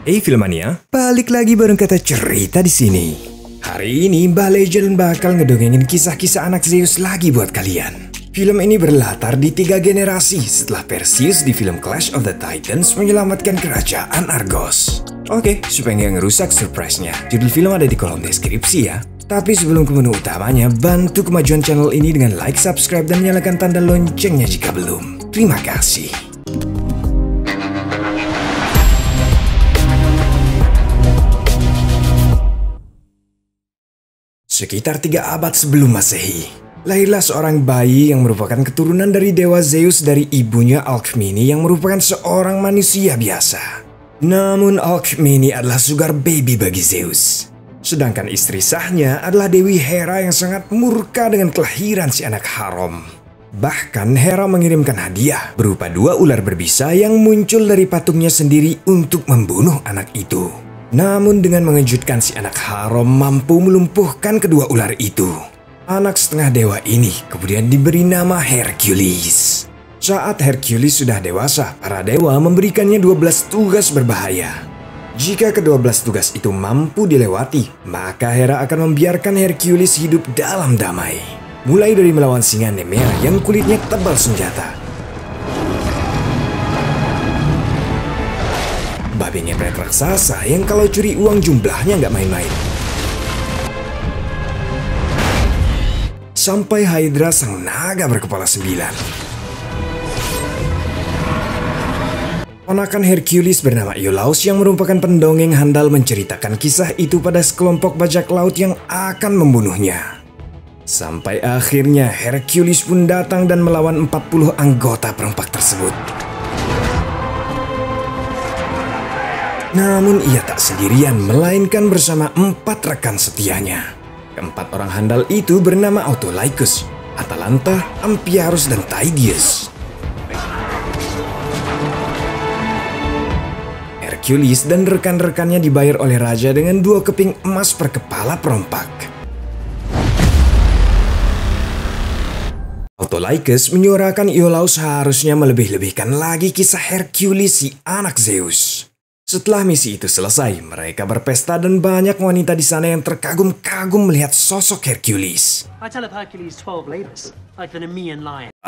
Hey Filmania, balik lagi bareng kata cerita di sini. Hari ini Mbah Legend bakal ngedongengin kisah-kisah anak Zeus lagi buat kalian. Film ini berlatar di 3 generasi setelah Perseus di film Clash of the Titans menyelamatkan kerajaan Argos. Oke, supaya nggak ngerusak surprise-nya, judul film ada di kolom deskripsi ya. Tapi sebelum ke menu utamanya, bantu kemajuan channel ini dengan like, subscribe, dan nyalakan tanda loncengnya jika belum. Terima kasih. Sekitar 3 abad sebelum Masehi, lahirlah seorang bayi yang merupakan keturunan dari dewa Zeus dari ibunya Alkmene yang merupakan seorang manusia biasa. Namun Alkmene adalah sugar baby bagi Zeus. Sedangkan istri sahnya adalah Dewi Hera yang sangat murka dengan kelahiran si anak haram. Bahkan Hera mengirimkan hadiah berupa 2 ular berbisa yang muncul dari patungnya sendiri untuk membunuh anak itu. Namun dengan mengejutkan si anak haram mampu melumpuhkan kedua ular itu. Anak setengah dewa ini kemudian diberi nama Hercules. Saat Hercules sudah dewasa, para dewa memberikannya 12 tugas berbahaya. Jika ke-12 tugas itu mampu dilewati, maka Hera akan membiarkan Hercules hidup dalam damai. Mulai dari melawan singa Nemea yang kulitnya tebal senjata, babi ngepet raksasa yang kalau curi uang jumlahnya nggak main-main, sampai Hydra sang naga berkepala 9. Ponakan Hercules bernama Iolaus yang merupakan pendongeng handal menceritakan kisah itu pada sekelompok bajak laut yang akan membunuhnya. Sampai akhirnya Hercules pun datang dan melawan 40 anggota perompak tersebut. Namun ia tak sendirian, melainkan bersama 4 rekan setianya. Keempat orang handal itu bernama Autolycus, Atalanta, Amphiaraus, dan Tydeus. Hercules dan rekan-rekannya dibayar oleh raja dengan 2 keping emas per kepala perompak. Autolycus menyuarakan Iolaus harusnya melebih-lebihkan lagi kisah Hercules si anak Zeus. Setelah misi itu selesai, mereka berpesta dan banyak wanita di sana yang terkagum-kagum melihat sosok Hercules. Tak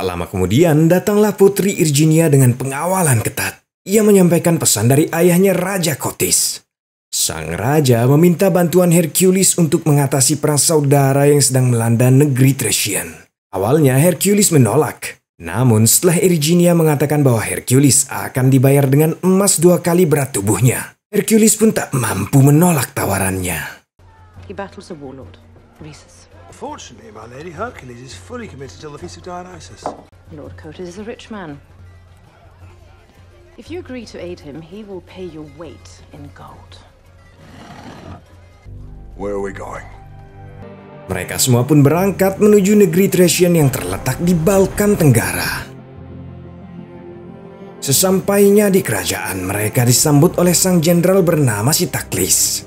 lama kemudian datanglah Putri Irginia dengan pengawalan ketat. Ia menyampaikan pesan dari ayahnya Raja Kotis. Sang raja meminta bantuan Hercules untuk mengatasi perang saudara yang sedang melanda negeri Thracian. Awalnya Hercules menolak. Namun setelah Irginia mengatakan bahwa Hercules akan dibayar dengan emas 2 kali berat tubuhnya, Hercules pun tak mampu menolak tawarannya. He battles a warlord, Rhesus. Fortunately, my lady, Hercules is fully committed till the feast of Dionysus. Lord Cotis is a rich man. If you agree to aid him, he will pay your weight in gold. Where are we going? Mereka semua pun berangkat menuju negeri Thracian yang terletak di Balkan Tenggara. Sesampainya di kerajaan, mereka disambut oleh sang jenderal bernama Sitaklis.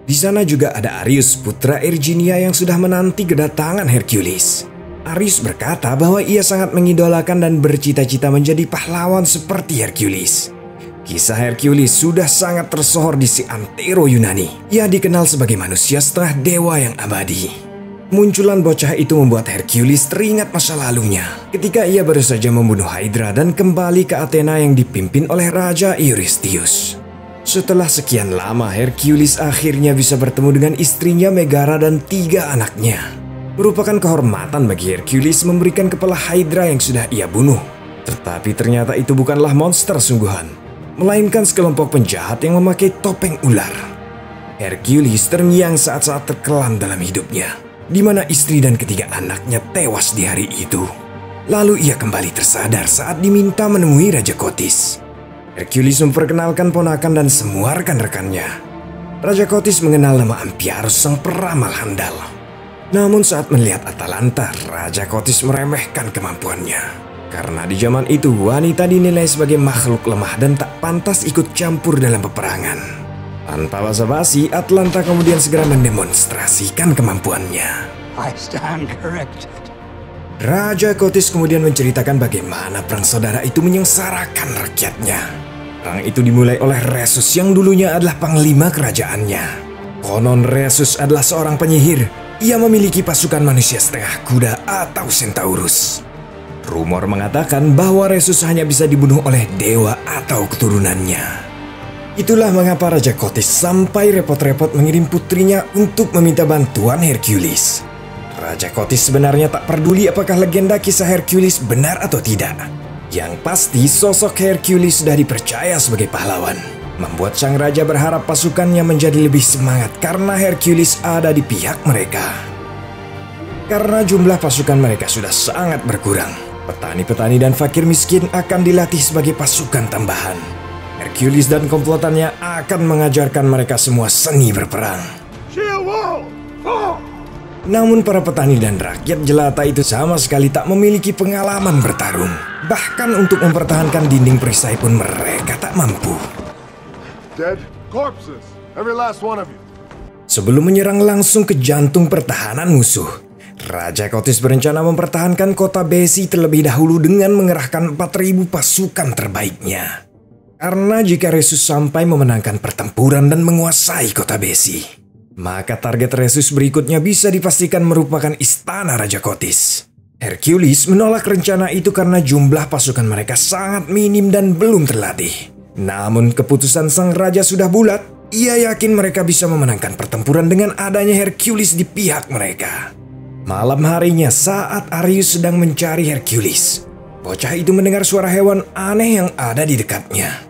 Di sana juga ada Arius, putra Irginia yang sudah menanti kedatangan Hercules. Arius berkata bahwa ia sangat mengidolakan dan bercita-cita menjadi pahlawan seperti Hercules. Kisah Hercules sudah sangat tersohor di si antero Yunani. Ia dikenal sebagai manusia setengah dewa yang abadi. Munculan bocah itu membuat Hercules teringat masa lalunya ketika ia baru saja membunuh Hydra dan kembali ke Athena yang dipimpin oleh Raja Eurystheus. Setelah sekian lama, Hercules akhirnya bisa bertemu dengan istrinya Megara dan 3 anaknya. Merupakan kehormatan bagi Hercules memberikan kepala Hydra yang sudah ia bunuh. Tetapi ternyata itu bukanlah monster sungguhan, melainkan sekelompok penjahat yang memakai topeng ular. Hercules terngiang saat-saat terkelam dalam hidupnya, di mana istri dan 3 anaknya tewas di hari itu. Lalu ia kembali tersadar saat diminta menemui Raja Kotis. Hercules memperkenalkan ponakan dan semua rekan-rekannya. Raja Kotis mengenal nama Amphiaraus sang peramal handal. Namun saat melihat Atalanta, Raja Kotis meremehkan kemampuannya. Karena di zaman itu wanita dinilai sebagai makhluk lemah dan tak pantas ikut campur dalam peperangan. Tanpa basa-basi, Atalanta kemudian segera mendemonstrasikan kemampuannya. I stand corrected. Raja Kotis kemudian menceritakan bagaimana perang saudara itu menyengsarakan rakyatnya. Perang itu dimulai oleh Rhesus yang dulunya adalah panglima kerajaannya. Konon Rhesus adalah seorang penyihir. Ia memiliki pasukan manusia setengah kuda atau Centaurus. Rumor mengatakan bahwa Rhesus hanya bisa dibunuh oleh dewa atau keturunannya. Itulah mengapa Raja Kotis sampai repot-repot mengirim putrinya untuk meminta bantuan Hercules. Raja Kotis sebenarnya tak peduli apakah legenda kisah Hercules benar atau tidak. Yang pasti sosok Hercules sudah dipercaya sebagai pahlawan, membuat sang raja berharap pasukannya menjadi lebih semangat karena Hercules ada di pihak mereka. Karena jumlah pasukan mereka sudah sangat berkurang, petani-petani dan fakir miskin akan dilatih sebagai pasukan tambahan. Hercules dan komplotannya akan mengajarkan mereka semua seni berperang. Namun para petani dan rakyat jelata itu sama sekali tak memiliki pengalaman bertarung. Bahkan untuk mempertahankan dinding perisai pun mereka tak mampu. Dead corpses, every last one of you. Sebelum menyerang langsung ke jantung pertahanan musuh, Raja Kotis berencana mempertahankan kota Besi terlebih dahulu dengan mengerahkan 4.000 pasukan terbaiknya. Karena jika Rhesus sampai memenangkan pertempuran dan menguasai kota Besi, maka target Rhesus berikutnya bisa dipastikan merupakan istana Raja Kotis. Hercules menolak rencana itu karena jumlah pasukan mereka sangat minim dan belum terlatih. Namun keputusan sang raja sudah bulat. Ia yakin mereka bisa memenangkan pertempuran dengan adanya Hercules di pihak mereka. Malam harinya saat Arius sedang mencari Hercules, bocah itu mendengar suara hewan aneh yang ada di dekatnya.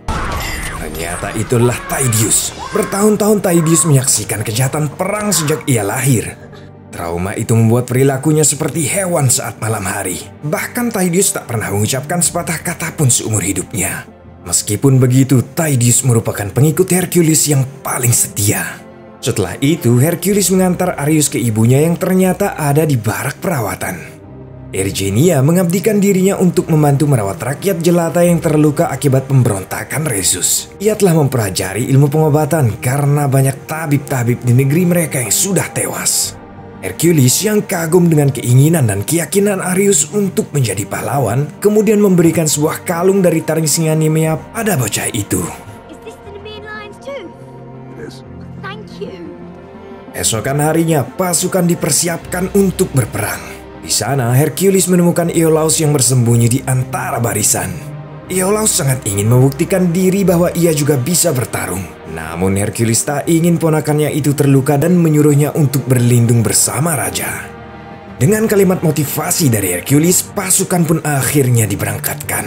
Ternyata itulah Tydeus. Bertahun-tahun Tydeus menyaksikan kejahatan perang sejak ia lahir. Trauma itu membuat perilakunya seperti hewan saat malam hari. Bahkan Tydeus tak pernah mengucapkan sepatah kata pun seumur hidupnya. Meskipun begitu, Tydeus merupakan pengikut Hercules yang paling setia. Setelah itu, Hercules mengantar Arius ke ibunya yang ternyata ada di barak perawatan. Ergenia mengabdikan dirinya untuk membantu merawat rakyat jelata yang terluka akibat pemberontakan Rhesus. Ia telah mempelajari ilmu pengobatan karena banyak tabib-tabib di negeri mereka yang sudah tewas. Hercules yang kagum dengan keinginan dan keyakinan Arius untuk menjadi pahlawan, kemudian memberikan sebuah kalung dari taring singa Nemea pada bocah itu. Esokan harinya, pasukan dipersiapkan untuk berperang. Di sana, Hercules menemukan Iolaus yang bersembunyi di antara barisan. Iolaus sangat ingin membuktikan diri bahwa ia juga bisa bertarung. Namun Hercules tak ingin ponakannya itu terluka dan menyuruhnya untuk berlindung bersama raja. Dengan kalimat motivasi dari Hercules, pasukan pun akhirnya diberangkatkan.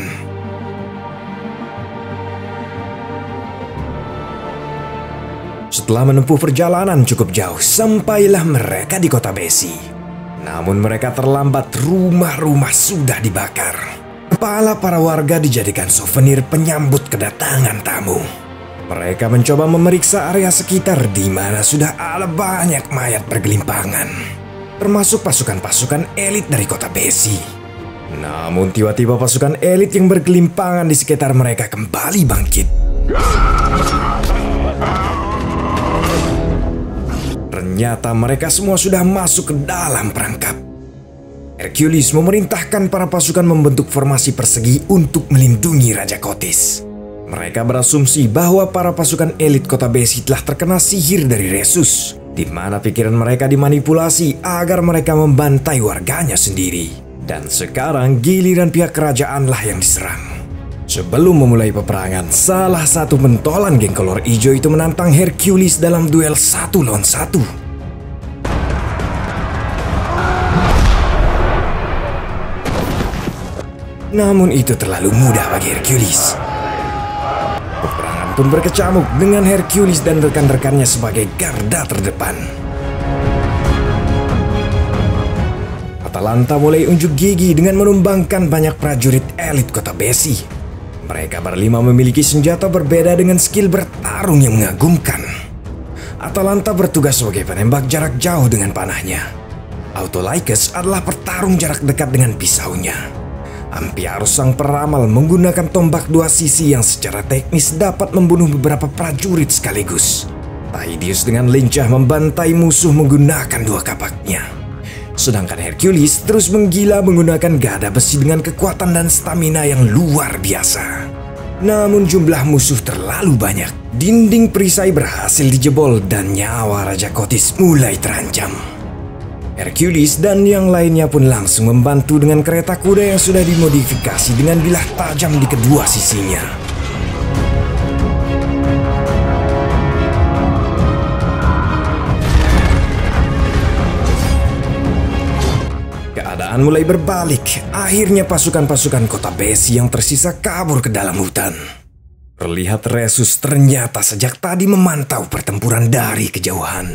Setelah menempuh perjalanan cukup jauh, sampailah mereka di kota Besi. Namun mereka terlambat, rumah-rumah sudah dibakar. Kepala para warga dijadikan souvenir penyambut kedatangan tamu. Mereka mencoba memeriksa area sekitar di mana sudah ada banyak mayat bergelimpangan, termasuk pasukan-pasukan elit dari kota Besi. Namun tiba-tiba pasukan elit yang bergelimpangan di sekitar mereka kembali bangkit. Ternyata mereka semua sudah masuk ke dalam perangkap. Hercules memerintahkan para pasukan membentuk formasi persegi untuk melindungi Raja Kotis. Mereka berasumsi bahwa para pasukan elit kota Besi telah terkena sihir dari Rhesus, di mana pikiran mereka dimanipulasi agar mereka membantai warganya sendiri. Dan sekarang giliran pihak kerajaanlah yang diserang. Sebelum memulai peperangan, salah satu pentolan geng kolor hijau itu menantang Hercules dalam duel 1 lawan 1. Namun itu terlalu mudah bagi Hercules. Peperangan pun berkecamuk dengan Hercules dan rekan-rekannya sebagai garda terdepan. Atalanta mulai unjuk gigi dengan menumbangkan banyak prajurit elit kota Besi. Mereka berlima memiliki senjata berbeda dengan skill bertarung yang mengagumkan. Atalanta bertugas sebagai penembak jarak jauh dengan panahnya. Autolycus adalah petarung jarak dekat dengan pisaunya. Amphiaraus sang peramal menggunakan tombak 2 sisi yang secara teknis dapat membunuh beberapa prajurit sekaligus. Tydeus dengan lincah membantai musuh menggunakan 2 kapaknya. Sedangkan Hercules terus menggila menggunakan gada besi dengan kekuatan dan stamina yang luar biasa. Namun jumlah musuh terlalu banyak. Dinding perisai berhasil dijebol dan nyawa Raja Kotis mulai terancam. Hercules dan yang lainnya pun langsung membantu dengan kereta kuda yang sudah dimodifikasi dengan bilah tajam di kedua sisinya. Keadaan mulai berbalik. Akhirnya pasukan-pasukan kota Besi yang tersisa kabur ke dalam hutan. Terlihat Resus ternyata sejak tadi memantau pertempuran dari kejauhan.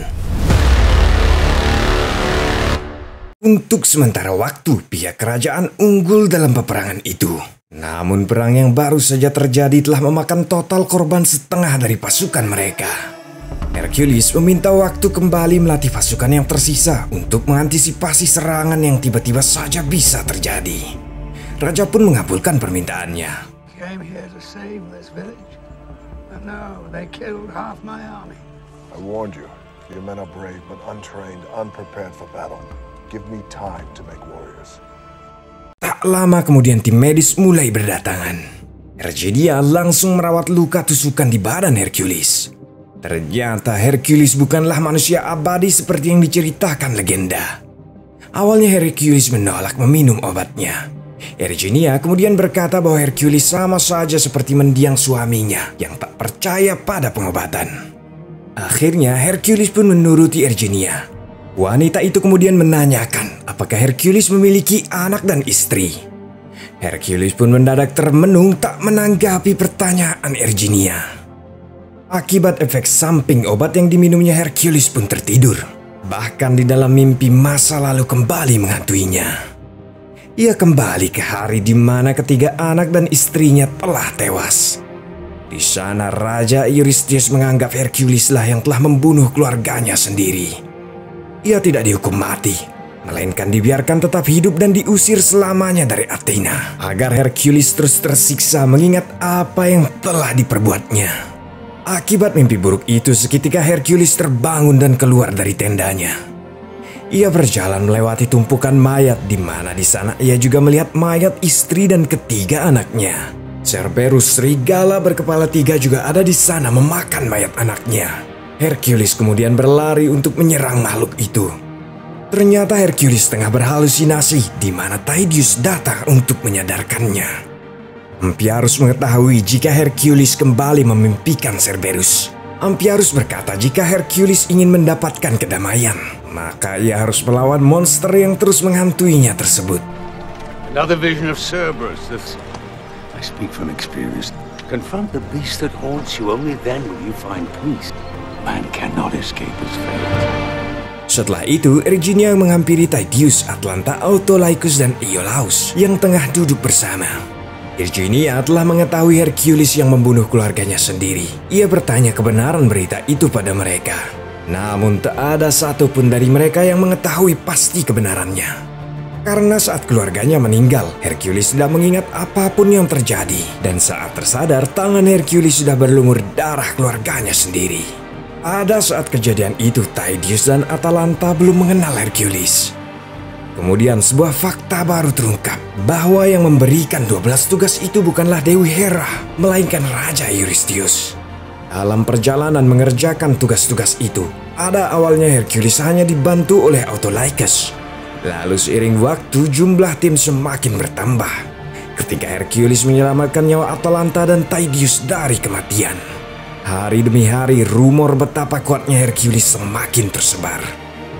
Untuk sementara waktu, pihak kerajaan unggul dalam peperangan itu. Namun perang yang baru saja terjadi telah memakan total korban setengah dari pasukan mereka. Hercules meminta waktu kembali melatih pasukan yang tersisa untuk mengantisipasi serangan yang tiba-tiba saja bisa terjadi. Raja pun mengabulkan permintaannya. Came here to save this village. But no, they killed half my army. I warned you. Your men are brave but untrained, unprepared for battle. Give me time to make warriors. Tak lama kemudian tim medis mulai berdatangan. Erginia langsung merawat luka tusukan di badan Hercules. Ternyata Hercules bukanlah manusia abadi seperti yang diceritakan legenda. Awalnya Hercules menolak meminum obatnya. Erginia kemudian berkata bahwa Hercules sama saja seperti mendiang suaminya yang tak percaya pada pengobatan. Akhirnya Hercules pun menuruti Erginia. Wanita itu kemudian menanyakan apakah Hercules memiliki anak dan istri. Hercules pun mendadak termenung tak menanggapi pertanyaan Erginia. Akibat efek samping obat yang diminumnya, Hercules pun tertidur. Bahkan di dalam mimpi masa lalu kembali menghantuinya. Ia kembali ke hari di mana ketiga anak dan istrinya telah tewas. Di sana Raja Eurystheus menganggap Hercules lah yang telah membunuh keluarganya sendiri. Ia tidak dihukum mati, melainkan dibiarkan tetap hidup dan diusir selamanya dari Athena, agar Hercules terus tersiksa mengingat apa yang telah diperbuatnya. Akibat mimpi buruk itu, seketika Hercules terbangun dan keluar dari tendanya. Ia berjalan melewati tumpukan mayat, di mana di sana ia juga melihat mayat istri dan ketiga anaknya. Cerberus, serigala berkepala tiga, juga ada di sana memakan mayat anaknya. Hercules kemudian berlari untuk menyerang makhluk itu. Ternyata Hercules tengah berhalusinasi, di mana Tydeus datang untuk menyadarkannya. Amphiaraus mengetahui jika Hercules kembali memimpikan Cerberus. Amphiaraus berkata jika Hercules ingin mendapatkan kedamaian, maka ia harus melawan monster yang terus menghantuinya tersebut. Another vision of Cerberus. I speak from experience. Confront the beast that haunts you. Only then will you find peace. Man cannot escape his fate. Setelah itu, Erginia menghampiri Tydeus, Atalanta, Autolycus, dan Iolaus yang tengah duduk bersama. Erginia telah mengetahui Hercules yang membunuh keluarganya sendiri. Ia bertanya kebenaran berita itu pada mereka. Namun tak ada satupun dari mereka yang mengetahui pasti kebenarannya. Karena saat keluarganya meninggal, Hercules tidak mengingat apapun yang terjadi. Dan saat tersadar, tangan Hercules sudah berlumur darah keluarganya sendiri. Pada saat kejadian itu, Tydeus dan Atalanta belum mengenal Hercules. Kemudian sebuah fakta baru terungkap, bahwa yang memberikan 12 tugas itu bukanlah Dewi Hera, melainkan Raja Eurystheus. Dalam perjalanan mengerjakan tugas-tugas itu, pada awalnya Hercules hanya dibantu oleh Autolycus. Lalu seiring waktu jumlah tim semakin bertambah. Ketika Hercules menyelamatkan nyawa Atalanta dan Tydeus dari kematian. Hari demi hari rumor betapa kuatnya Hercules semakin tersebar.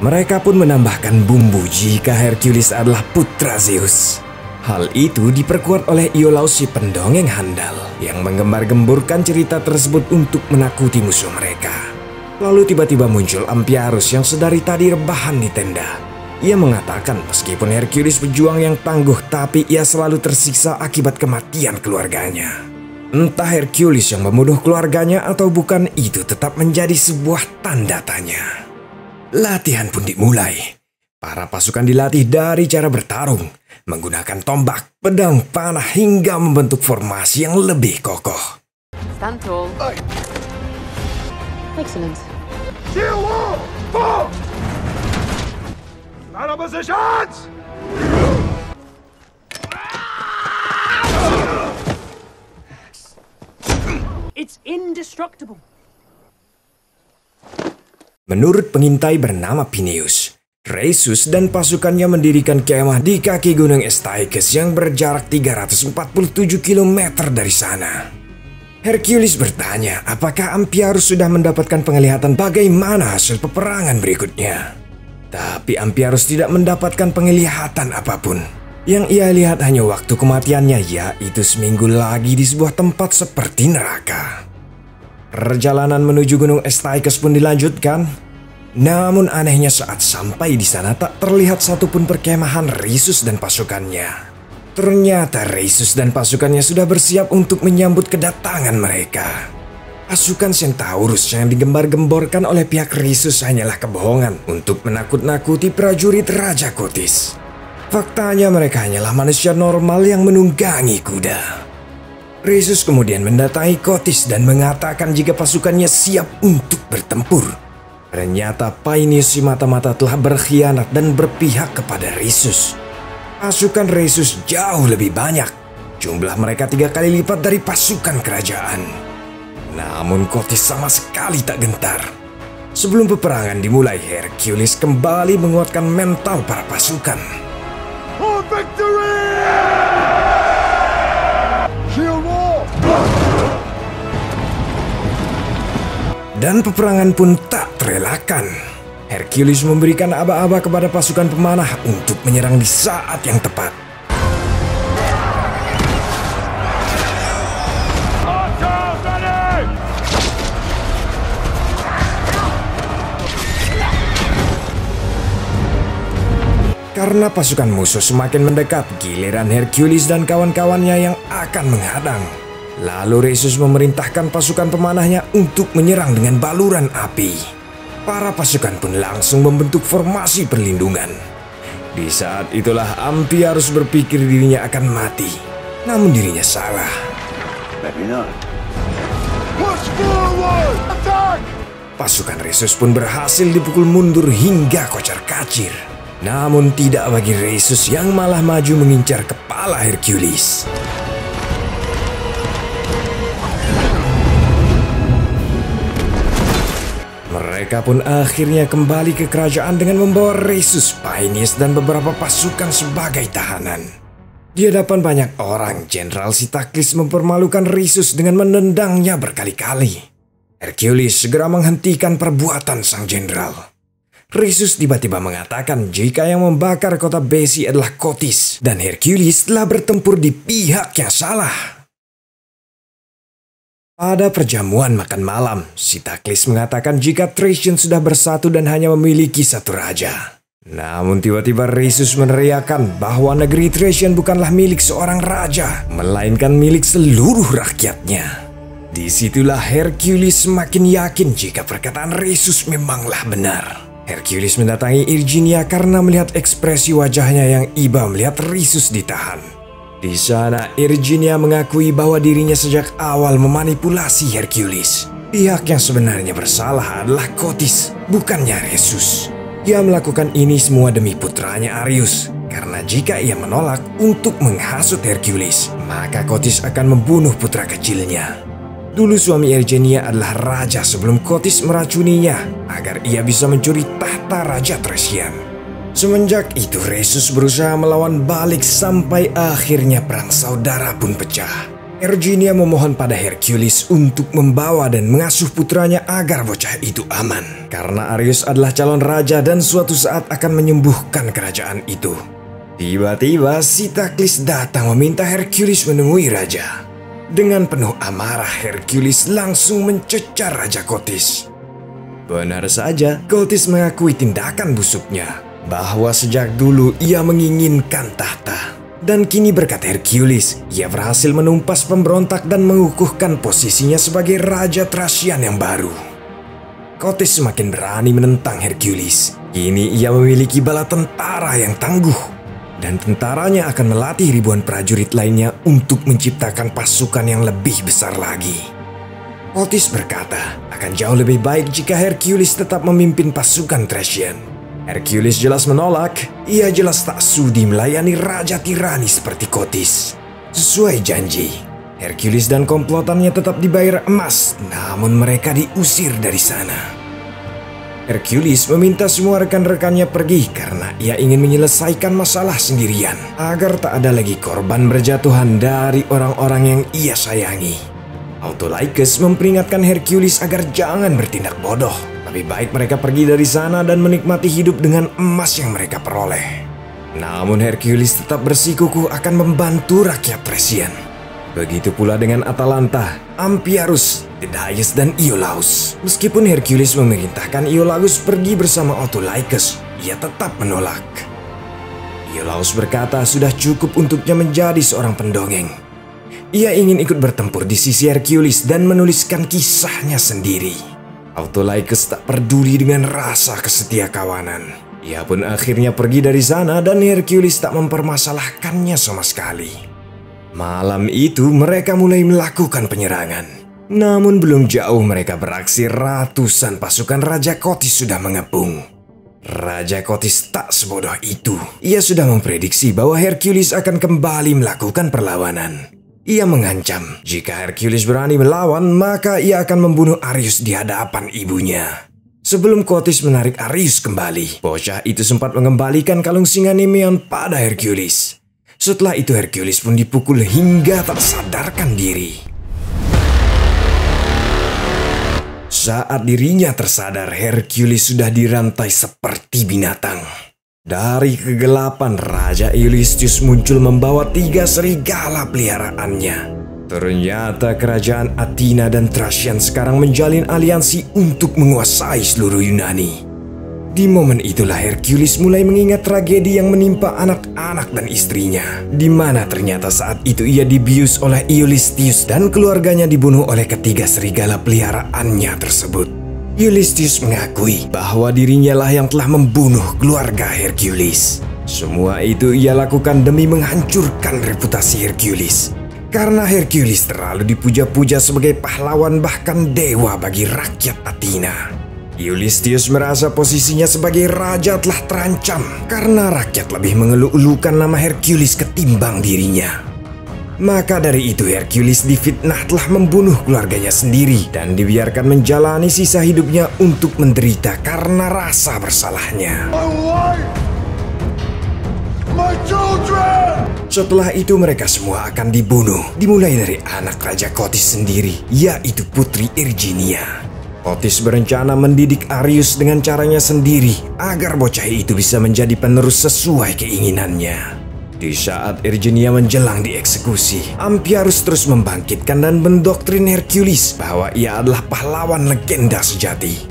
Mereka pun menambahkan bumbu jika Hercules adalah putra Zeus. Hal itu diperkuat oleh Iolaus, si pendongeng handal, yang menggembar-gemburkan cerita tersebut untuk menakuti musuh mereka. Lalu tiba-tiba muncul Amphiaraus yang sedari tadi rebahan di tenda. Ia mengatakan meskipun Hercules pejuang yang tangguh, tapi ia selalu tersiksa akibat kematian keluarganya. Entah Hercules yang membunuh keluarganya atau bukan, itu tetap menjadi sebuah tanda tanya. Latihan pun dimulai. Para pasukan dilatih dari cara bertarung, menggunakan tombak, pedang, panah, hingga membentuk formasi yang lebih kokoh. Stand tall. Excellent. Shield wall! Fall! Battle positions! indestructible. Menurut pengintai bernama Phineus, Rhesus dan pasukannya mendirikan kemah di kaki Gunung Astaicus yang berjarak 347 km dari sana. Hercules bertanya apakah Amphiarus sudah mendapatkan penglihatan bagaimana hasil peperangan berikutnya. Tapi Amphiarus tidak mendapatkan penglihatan apapun. Yang ia lihat hanya waktu kematiannya, yaitu seminggu lagi di sebuah tempat seperti neraka. Perjalanan menuju Gunung Astaicus pun dilanjutkan. Namun anehnya saat sampai di sana tak terlihat satupun perkemahan Rhesus dan pasukannya. Ternyata Rhesus dan pasukannya sudah bersiap untuk menyambut kedatangan mereka. Pasukan Centaurus yang digembar-gemborkan oleh pihak Rhesus hanyalah kebohongan untuk menakut-nakuti prajurit Raja Kotis. Faktanya mereka hanyalah manusia normal yang menunggangi kuda. Rhesus kemudian mendatangi Kotis dan mengatakan jika pasukannya siap untuk bertempur. Ternyata Phineus si mata-mata telah berkhianat dan berpihak kepada Rhesus. Pasukan Rhesus jauh lebih banyak. Jumlah mereka 3 kali lipat dari pasukan kerajaan. Namun Kotis sama sekali tak gentar. Sebelum peperangan dimulai, Hercules kembali menguatkan mental para pasukan. For victory! Shield wall! Dan peperangan pun tak terelakkan. Hercules memberikan aba-aba kepada pasukan pemanah untuk menyerang di saat yang tepat. Karena pasukan musuh semakin mendekat, giliran Hercules dan kawan-kawannya yang akan menghadang. Lalu Rhesus memerintahkan pasukan pemanahnya untuk menyerang dengan baluran api. Para pasukan pun langsung membentuk formasi perlindungan. Di saat itulah Amphiarus berpikir dirinya akan mati. Namun dirinya salah. Maybe not. Push forward! Attack! Pasukan Rhesus pun berhasil dipukul mundur hingga kocar-kacir. Namun tidak bagi Rhesus yang malah maju mengincar kepala Hercules. Mereka pun akhirnya kembali ke kerajaan dengan membawa Rhesus, Phineus, dan beberapa pasukan sebagai tahanan. Di hadapan banyak orang, Jenderal Sitaklis mempermalukan Rhesus dengan menendangnya berkali-kali. Hercules segera menghentikan perbuatan sang jenderal. Rhesus tiba-tiba mengatakan jika yang membakar kota Besi adalah Kotis, dan Hercules telah bertempur di pihak yang salah. Pada perjamuan makan malam, Sitaklis mengatakan jika Thracian sudah bersatu dan hanya memiliki satu raja. Namun tiba-tiba Rhesus meneriakkan bahwa negeri Thracian bukanlah milik seorang raja, melainkan milik seluruh rakyatnya. Disitulah Hercules semakin yakin jika perkataan Rhesus memanglah benar. Hercules mendatangi Irginia karena melihat ekspresi wajahnya yang iba melihat Rhesus ditahan. Di sana, Irginia mengakui bahwa dirinya sejak awal memanipulasi Hercules. Pihak yang sebenarnya bersalah adalah Kotis, bukannya Rhesus. Ia melakukan ini semua demi putranya Arius, karena jika ia menolak untuk menghasut Hercules, maka Kotis akan membunuh putra kecilnya. Dulu suami Irginia adalah raja sebelum Kotis meracuninya agar ia bisa mencuri tahta Raja Thracian. Semenjak itu Rhesus berusaha melawan balik sampai akhirnya perang saudara pun pecah. Irginia memohon pada Hercules untuk membawa dan mengasuh putranya agar bocah itu aman. Karena Arius adalah calon raja dan suatu saat akan menyembuhkan kerajaan itu. Tiba-tiba Sitaklis datang meminta Hercules menemui raja. Dengan penuh amarah Hercules langsung mencecar Raja Kotis. Benar saja, Kotis mengakui tindakan busuknya. Bahwa sejak dulu ia menginginkan tahta. Dan kini berkat Hercules, ia berhasil menumpas pemberontak dan mengukuhkan posisinya sebagai Raja Thracian yang baru. Kotis semakin berani menentang Hercules. Kini ia memiliki bala tentara yang tangguh. Dan tentaranya akan melatih ribuan prajurit lainnya untuk menciptakan pasukan yang lebih besar lagi. Kotis berkata, akan jauh lebih baik jika Hercules tetap memimpin pasukan Thracian. Hercules jelas menolak, ia jelas tak sudi melayani raja tirani seperti Kotis. Sesuai janji, Hercules dan komplotannya tetap dibayar emas, namun mereka diusir dari sana. Hercules meminta semua rekan-rekannya pergi karena ia ingin menyelesaikan masalah sendirian agar tak ada lagi korban berjatuhan dari orang-orang yang ia sayangi. Autolycus memperingatkan Hercules agar jangan bertindak bodoh. Lebih baik mereka pergi dari sana dan menikmati hidup dengan emas yang mereka peroleh. Namun Hercules tetap bersikukuh akan membantu rakyat Thracian. Begitu pula dengan Atalanta, Amphiarus, Tydeus, dan Iolaus. Meskipun Hercules memerintahkan Iolaus pergi bersama Autolycus, ia tetap menolak. Iolaus berkata sudah cukup untuknya menjadi seorang pendongeng. Ia ingin ikut bertempur di sisi Hercules dan menuliskan kisahnya sendiri. Autolycus tak peduli dengan rasa kesetia kawanan. Ia pun akhirnya pergi dari sana dan Hercules tak mempermasalahkannya sama sekali. Malam itu mereka mulai melakukan penyerangan. Namun belum jauh mereka beraksi, ratusan pasukan Raja Kotis sudah mengepung. Raja Kotis tak sebodoh itu. Ia sudah memprediksi bahwa Hercules akan kembali melakukan perlawanan. Ia mengancam jika Hercules berani melawan maka ia akan membunuh Arius di hadapan ibunya. Sebelum Kotis menarik Arius kembali, bocah itu sempat mengembalikan kalung singa Nemean pada Hercules. Setelah itu Hercules pun dipukul hingga tak sadarkan diri. Saat dirinya tersadar, Hercules sudah dirantai seperti binatang. Dari kegelapan, Raja Eurystheus muncul membawa 3 serigala peliharaannya. Ternyata kerajaan Athena dan Thracian sekarang menjalin aliansi untuk menguasai seluruh Yunani. Di momen itulah Hercules mulai mengingat tragedi yang menimpa anak-anak dan istrinya, di mana ternyata saat itu ia dibius oleh Eurystheus dan keluarganya dibunuh oleh ketiga serigala peliharaannya tersebut. Eurystheus mengakui bahwa dirinya lah yang telah membunuh keluarga Hercules. Semua itu ia lakukan demi menghancurkan reputasi Hercules, karena Hercules terlalu dipuja-puja sebagai pahlawan bahkan dewa bagi rakyat Athena. Eurystheus merasa posisinya sebagai raja telah terancam karena rakyat lebih mengeluh-elukan nama Hercules ketimbang dirinya. Maka dari itu Hercules difitnah telah membunuh keluarganya sendiri dan dibiarkan menjalani sisa hidupnya untuk menderita karena rasa bersalahnya. Setelah itu mereka semua akan dibunuh, dimulai dari anak Raja Kotis sendiri, yaitu Putri Erginia. Kotis berencana mendidik Arius dengan caranya sendiri agar bocah itu bisa menjadi penerus sesuai keinginannya. Di saat Erginia menjelang dieksekusi, Amphiarus terus membangkitkan dan mendoktrin Hercules bahwa ia adalah pahlawan legenda sejati.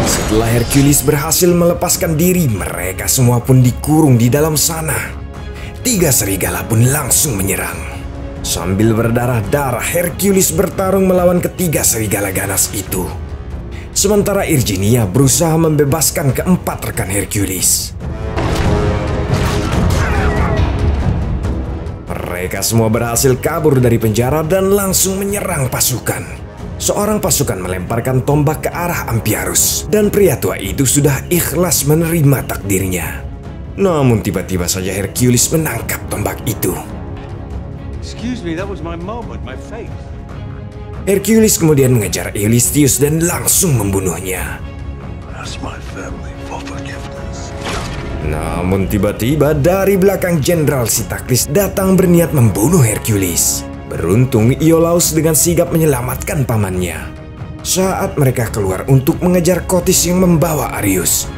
Setelah Hercules berhasil melepaskan diri, mereka semua pun dikurung di dalam sana. 3 serigala pun langsung menyerang. Sambil berdarah-darah, Hercules bertarung melawan ketiga serigala ganas itu. Sementara Erginia berusaha membebaskan keempat rekan Hercules. Mereka semua berhasil kabur dari penjara dan langsung menyerang pasukan. Seorang pasukan melemparkan tombak ke arah Amphiarus, dan pria tua itu sudah ikhlas menerima takdirnya. Namun tiba-tiba saja Hercules menangkap tombak itu. Excuse me, that was my moment, my fate. Hercules kemudian mengejar Eurystheus dan langsung membunuhnya. Ask my family for forgiveness. Namun tiba-tiba dari belakang Jenderal Sitaklis datang berniat membunuh Hercules. Beruntung Iolaus dengan sigap menyelamatkan pamannya. Saat mereka keluar untuk mengejar Kotis yang membawa Arius,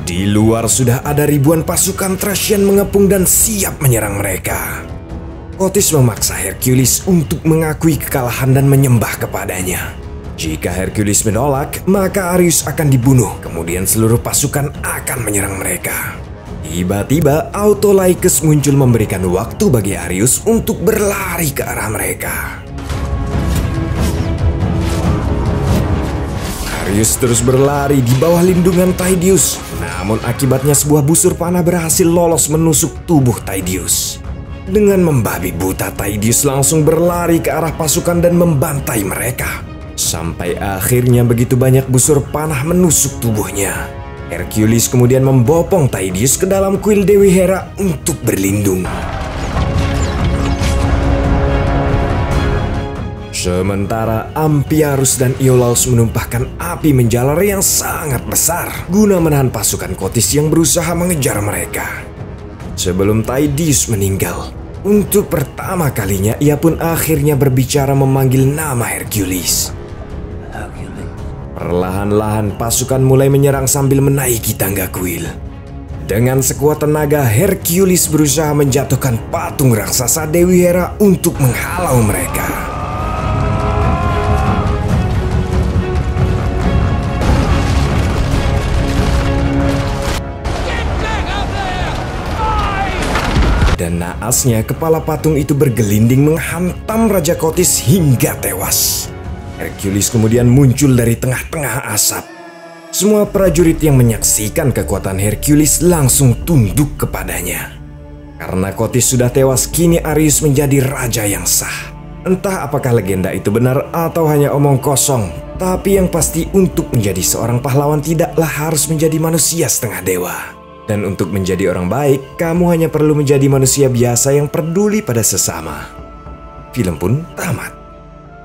di luar sudah ada ribuan pasukan Thracian mengepung dan siap menyerang mereka. Kotis memaksa Hercules untuk mengakui kekalahan dan menyembah kepadanya. Jika Hercules menolak, maka Arius akan dibunuh, kemudian seluruh pasukan akan menyerang mereka. Tiba-tiba Autolycus muncul memberikan waktu bagi Arius untuk berlari ke arah mereka. Arius terus berlari di bawah lindungan Tydeus. Namun akibatnya sebuah busur panah berhasil lolos menusuk tubuh Tydeus. Dengan membabi buta, Tydeus langsung berlari ke arah pasukan dan membantai mereka. Sampai akhirnya begitu banyak busur panah menusuk tubuhnya. Hercules kemudian membopong Tydeus ke dalam kuil Dewi Hera untuk berlindung. Sementara Amphiarus dan Iolaus menumpahkan api menjalar yang sangat besar guna menahan pasukan Kotis yang berusaha mengejar mereka. Sebelum Tydeus meninggal, untuk pertama kalinya ia pun akhirnya berbicara memanggil nama Hercules. Perlahan-lahan pasukan mulai menyerang sambil menaiki tangga kuil. Dengan sekuat tenaga, Hercules berusaha menjatuhkan patung raksasa Dewi Hera untuk menghalau mereka. Dan naasnya kepala patung itu bergelinding menghantam Raja Kotis hingga tewas. Hercules kemudian muncul dari tengah-tengah asap. Semua prajurit yang menyaksikan kekuatan Hercules langsung tunduk kepadanya. Karena Kotis sudah tewas, kini Areius menjadi raja yang sah. Entah apakah legenda itu benar atau hanya omong kosong, tapi yang pasti untuk menjadi seorang pahlawan tidaklah harus menjadi manusia setengah dewa. Dan untuk menjadi orang baik, kamu hanya perlu menjadi manusia biasa yang peduli pada sesama. Film pun tamat.